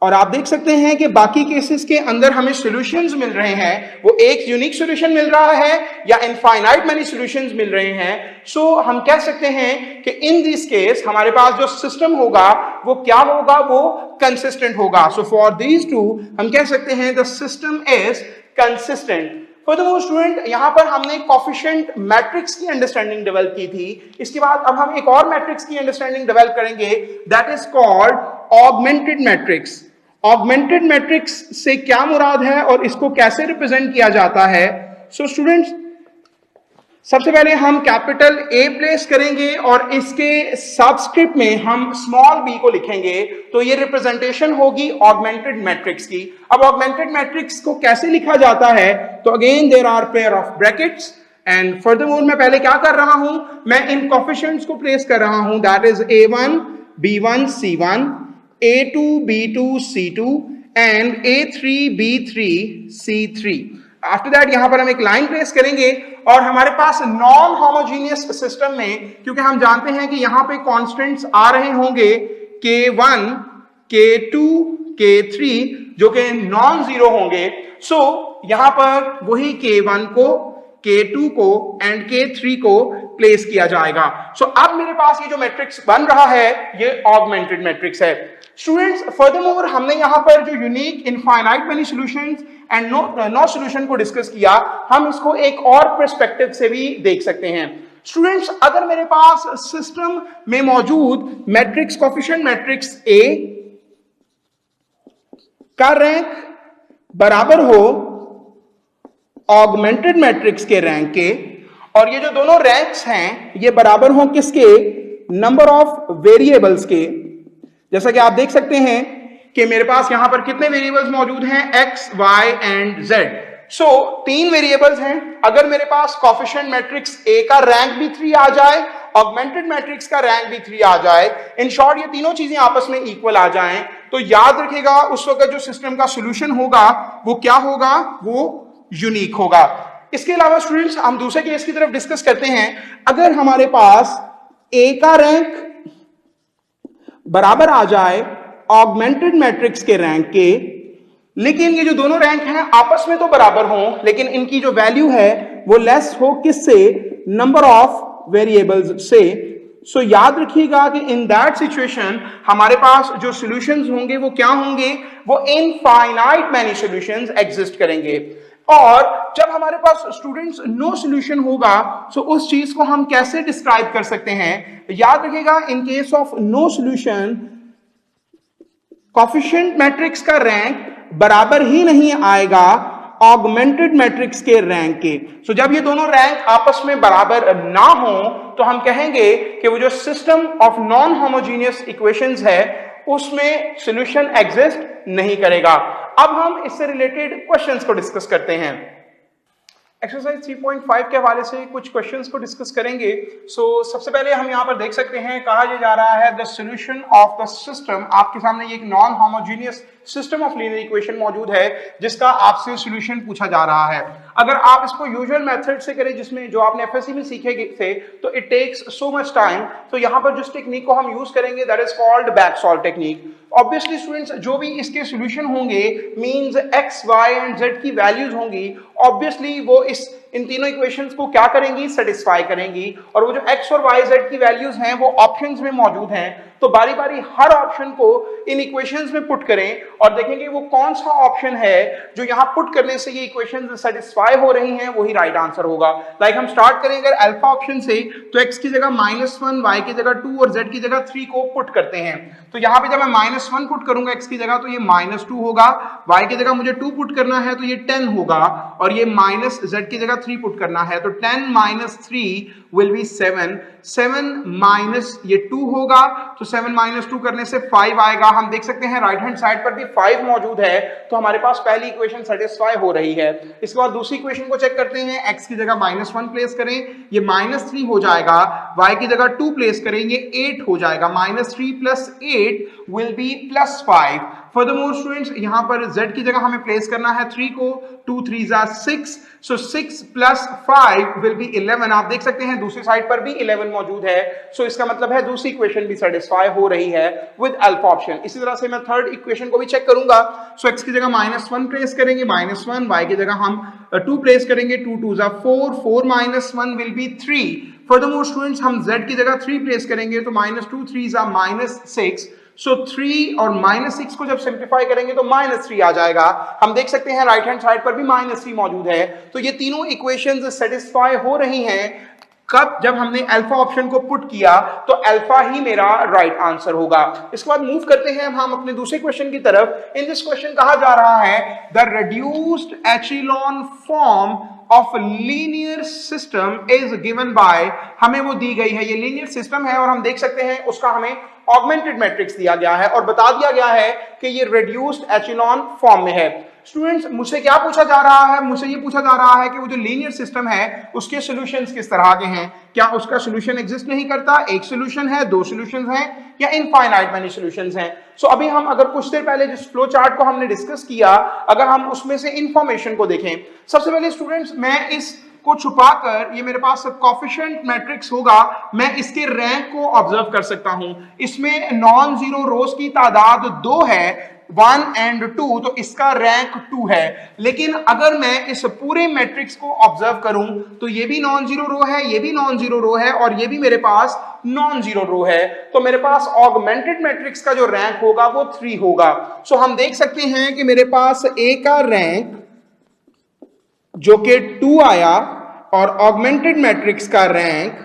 और आप देख सकते हैं कि बाकी केसेस के अंदर हमें सॉल्यूशंस मिल रहे हैं, वो एक यूनिक सॉल्यूशन मिल रहा है या इनफाइनाइट मैनी सॉल्यूशंस मिल रहे हैं। सो हम कह सकते हैं कि इन दिस केस हमारे पास जो सिस्टम होगा वो क्या होगा, वो कंसिस्टेंट होगा। सो फॉर दीज टू हम कह सकते हैं the system is consistent. Furthermore student, यहां पर हमने कोफिशिएंट मैट्रिक्स की अंडरस्टैंडिंग डेवलप की थी। इसके बाद अब हम एक और मैट्रिक्स की अंडरस्टैंडिंग डेवलप करेंगे, that is called augmented matrix. Augmented matrix से क्या मुराद है और इसको कैसे रिप्रेजेंट किया जाता है। सो स्टूडेंट्स, सबसे पहले हम कैपिटल ए प्लेस करेंगे और इसके सबस्क्रिप्ट में हम स्मॉल b को लिखेंगे तो ये रिप्रेजेंटेशन होगी ऑगमेंटेड मैट्रिक्स की। अब ऑगमेंटेड मैट्रिक्स को कैसे लिखा जाता है, तो again there are pair of brackets and furthermore मैं पहले क्या कर रहा हूं, मैं इन कोफिशिएंट्स को प्लेस कर रहा हूं, that is a1 b1 c1, a2 b2 c2 and a3 b3 c3। After that यहां पर हम एक लाइन प्लेस करेंगे और हमारे पास नॉन होमोजेनियस सिस्टम में, क्योंकि हम जानते हैं कि यहां पे कांस्टेंट्स आ रहे होंगे k1 k2 k3 जो कि नॉन जीरो होंगे। सो यहां पर वही k1 को K2 को एंड K3 को प्लेस किया जाएगा। सो अब मेरे पास ये जो मैट्रिक्स बन रहा है ये ऑगमेंटेड मैट्रिक्स है। स्टूडेंट्स फर्दरमोर हमने यहाँ पर जो unique infinite many solutions and no solution को डिस्कस किया, हम इसको एक और पर्सपेक्टिव से भी देख सकते हैं। स्टूडेंट्स अगर मेरे पास सिस्टम में मौजूद मैट्रिक्स कोफिशिएंट मैट्रिक्स A का रैंक बराबर हो ऑगमेंटेड मैट्रिक्स के रैंक के, और ये जो दोनों रैंक्स हैं ये बराबर हों किसके, नंबर ऑफ वेरिएबल्स के। जैसा कि आप देख सकते हैं कि मेरे पास यहां पर कितने वेरिएबल्स मौजूद हैं, x, y एंड z। सो 3 वेरिएबल्स हैं। अगर मेरे पास कोफिशिएंट मैट्रिक्स A का रैंक भी 3 आ जाए, ऑगमेंटेड मैट्रिक्स का रैंक भी 3 आ जाए, इन शॉर्ट ये तीनों चीजें आपस में इक्वल आ जाएं, तो याद रखिएगा उस वक्त जो सिस्टम का सॉल्यूशन होगा वो क्या होगा, वो यूनिक होगा। इसके अलावा स्टूडेंट्स हम दूसरे केस की तरफ डिस्कस करते हैं। अगर हमारे पास A का रैंक बराबर आ जाए ऑगमेंटेड मैट्रिक्स के रैंक के, लेकिन ये जो दोनों रैंक हैं आपस में तो बराबर हों, लेकिन इनकी जो वैल्यू है वो लेस हो किससे, नंबर ऑफ वेरिएबल्स से। सो याद रखिएगा कि इन दैट सिचुएशन हमारे पास जो सॉल्यूशंस होंगे वो क्या होंगे, वो इनफाइनाइट मैनी सॉल्यूशंस एग्जिस्ट करेंगे। और जब हमारे पास स्टूडेंट्स नो सॉल्यूशन होगा तो उस चीज को हम कैसे डिस्क्राइब कर सकते हैं, याद रखिएगा in case of no solution coefficient matrix का रैंक बराबर ही नहीं आएगा ऑगमेंटेड मैट्रिक्स के रैंक के। सो जब ये दोनों रैंक आपस में बराबर ना हो तो हम कहेंगे कि वो जो system of non homogeneous equations है उसमें सॉल्यूशन एग्जिस्ट नहीं करेगा। अब हम इससे रिलेटेड क्वेश्चंस को डिस्कस करते हैं। एक्सरसाइज 3.5 के हवाले से कुछ क्वेश्चंस को डिस्कस करेंगे। सबसे पहले हम यहाँ पर देख सकते हैं, कहा जा रहा है the solution of the system. आपके सामने ये एक non homogeneous system of linear equation मौजूद है जिसका आपसे सॉल्यूशन पूछा जा रहा है। अगर आप इसको यूजुअल मेथड से करें जिसमें जो आपने एफएससी में सीखे थे तो it takes so much time. तो यहाँ पर जिस टेक्निक को हम यूज करेंगे that is called back solve technique. Obviously students जो भी इसके सॉल्यूशन होंगे मींस x, y एंड z की वैल्यूज होंगी, ऑब्वियसली वो इन तीनों इक्वेशंस को क्या करेंगी, सेटिस्फाई करेंगी। और वो जो x और y, z की वैल्यूज हैं वो ऑप्शंस में मौजूद हैं, तो बारी बारी हर ऑप्शन को इन इक्वेशंस में पुट करें और देखेंगे वो कौन सा ऑप्शन है जो यहाँ पुट करने से ये इक्वेशंस सेटिस्फाई हो रही हैं, वही राइट आंसर होगा। लाइक हम स्टार्ट करें अगर अल्फा ऑप्शन से, तो x की जगह -1, y की जगह 2 और z की जगह 3 को पुट करते हैं। तो यहाँ पे जब मैं -1 पुट करूंगा x की जगह तो ये -2 होगा, y की जगह मुझे 2 पुट करना है तो ये 10 होगा, और ये z की जगह 3 पुट करना है तो 10 - 3 will be 7, 7 माइनस ये 2 होगा तो 7 - 2 करने से 5 आएगा। हम देख सकते हैं राइट हैंड साइड पर भी 5 मौजूद है, तो हमारे पास पहली इक्वेशन सेटिस्फाई हो रही है। इसके बाद दूसरी इक्वेशन को चेक करते हैं, x की जगह -1 प्लेस करें, ये -3 हो जाएगा, y की जगह 2 प्लेस करेंगे, 8 हो जाएगा, -3 + 8 will be +5। फर्दरमोर स्टूडेंट्स यहाँ पर z की जगह हमें प्लेस करना है 3 को, 2 3 6, सो 6 + 5 will be 11। आप देख सकते हैं दूसरी साइड पर भी 11 मौजूद है, सो इसका मतलब है दूसरी इक्वेशन भी सेटिस्फाई हो रही है विद अल्फा ऑप्शन। इसी तरह से मैं थर्ड इक्वेशन को भी चेक करूंगा। सो x की जगह -1 प्लेस करेंगे, -1, y की जगह हम 2 प्लेस करेंगे, 2 2 4, 4 - 1 will be 3। फर्दरमोर स्टूडेंट्स हम z की जगह 3 प्लेस करेंगे तो -2 3 -6, सो 3 और -6 को जब सिंप्लीफाई करेंगे तो -3 आ जाएगा। हम देख सकते हैं राइट हैंड साइड पर भी -3 मौजूद है, तो ये तीनों इक्वेशंस सेटिस्फाई हो रही हैं। कब, जब हमने अल्फा ऑप्शन को पुट किया तो अल्फा ही मेरा राइट आंसर होगा। इसके बाद मूव करते हैं हम अपने दूसरे क्वेश्चन की तरफ। इन दिस क्वेश्चन कहा जा रहा है the reduced echelon form of linear system is given by, हमें वो दी गई है, ये लीनियर सिस्टम है और हम देख सकते हैं उसका हमें ऑगमेंटेड मैट्रिक्स दिया गया है और बता दिया गया है कि ये रिड्यूस्ड एचेलॉन फॉर्म में है। स्टूडेंट्स मुझसे क्या पूछा जा रहा है, मुझसे ये पूछा जा रहा है कि वो जो लीनियर सिस्टम है उसके सॉल्यूशंस किस तरह के हैं, क्या उसका सॉल्यूशन एग्जिस्ट नहीं करता, एक सॉल्यूशन है, दो सॉल्यूशंस हैं या इनफाइनाइट मेनी सॉल्यूशंस हैं। सो अभी हम अगर कुछ देर पहले जिस फ्लो चार्ट को हमने डिस्कस किया, अगर हम उसमें से इंफॉर्मेशन को देखें, सबसे पहले स्टूडेंट्स मैं इस को छुपाकर ये मेरे पास कोफिशिएंट मैट्रिक्स होगा, मैं इसके रैंक को ऑब्जर्व कर सकता हूं। इसमें नॉन जीरो रोज की तादाद 2 है, 1 एंड 2, तो इसका रैंक 2 है। लेकिन अगर मैं इस पूरे मैट्रिक्स को ऑब्जर्व करूं तो ये भी नॉन जीरो रो है, ये भी नॉन जीरो रो है और ये भी मेरे पास नॉन जीरो रो है, तो मेरे पास ऑगमेंटेड मैट्रिक्स का जो रैंक होगा वो 3 होगा। सो हम देख सकते हैं कि मेरे पास ए का रैंक जो कि 2 आया और ऑगमेंटेड मैट्रिक्स का रैंक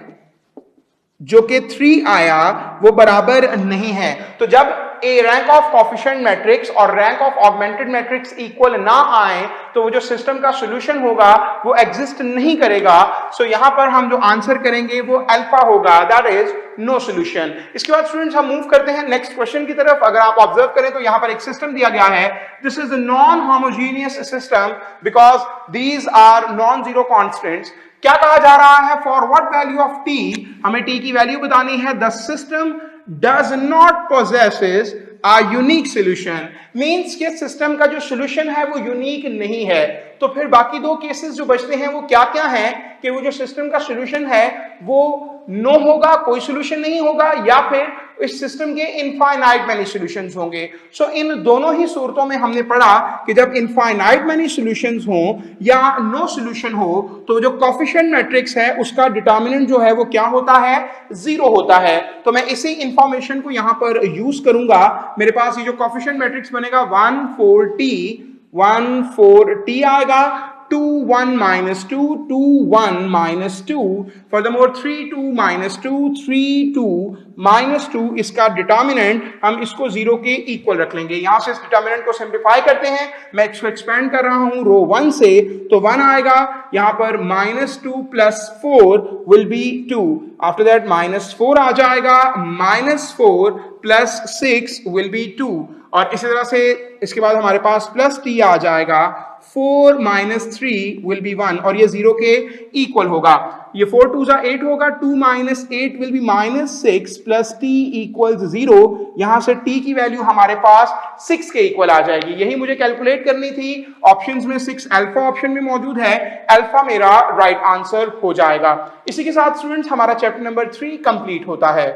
जो कि 3 आया वो बराबर नहीं है। तो जब A rank of coefficient matrix और rank of augmented matrix equal ना आए तो वो जो सिस्टम का सॉल्यूशन होगा वो एग्जिस्ट नहीं करेगा। सो यहां पर हम जो आंसर करेंगे वो अल्फा होगा, दैट इज नो सॉल्यूशन। इसके बाद स्टूडेंट्स हम मूव करते हैं नेक्स्ट क्वेश्चन की तरफ। अगर आप ऑब्जर्व करें तो यहां पर एक सिस्टम दिया गया है, this is a non homogeneous system because these are non zero constants. क्या कहा जा रहा है, for what value of T, हमें टी की वैल्यू बतानी है, the system does not possesses a unique solution. Means के सिस्टम का जो सॉल्यूशन है वो यूनिक नहीं है। तो फिर बाकी दो केसेस जो बचते हैं वो क्या क्या हैं कि वो जो सिस्टम का सॉल्यूशन है वो नो होगा, कोई सॉल्यूशन नहीं होगा, या फिर इस सिस्टम के इनफाइनाइट मैनी सॉल्यूशंस होंगे। सो इन दोनों ही सूरतों में हमने पढ़ा कि जब इनफाइनाइट मैनी सॉल्यूशंस हो या नो सॉल्यूशन हो तो जो कोफिशिएंट मैट्रिक्स है उसका डिटरमिनेंट जो है वो क्या होता है, 0 होता है। तो मैं इसी इंफॉर्मेशन को यहां पर यूज करूंगा। मेरे पास ये जो कोफिशिएंट मैट्रिक्स बनेगा 1 4 t आएगा, 2 1 minus 2 2 1 minus 2, furthermore 3 2 minus 2 3 2 minus 2, इसका डिटरमिनेंट हम इसको 0 के इक्वल रख लेंगे। यहां से इस डिटरमिनेंट को सिंप्लीफाई करते हैं, मैं इसको एक्सपेंड कर रहा हूं रो 1 से, तो 1 आएगा, यहां पर -2 plus 4 will be 2, after that -4 आ जाएगा, -4 plus 6 will be 2, और इसी तरह से इसके बाद हमारे पास प्लस टी आ जाएगा, 4 minus 3 will be 1, और ये 0 के इक्वल होगा। ये 4 2 8 होगा, 2 minus 8 will be -6 plus t equals 0। यहां से t की वैल्यू हमारे पास 6 के इक्वल आ जाएगी। यही मुझे कैलकुलेट करनी थी। ऑप्शंस में 6 अल्फा ऑप्शन में मौजूद है, अल्फा मेरा राइट आंसर हो जाएगा। इसी के साथ स्टूडेंट्स हमारा चैप्टर नंबर 3 कंप्लीट होता है।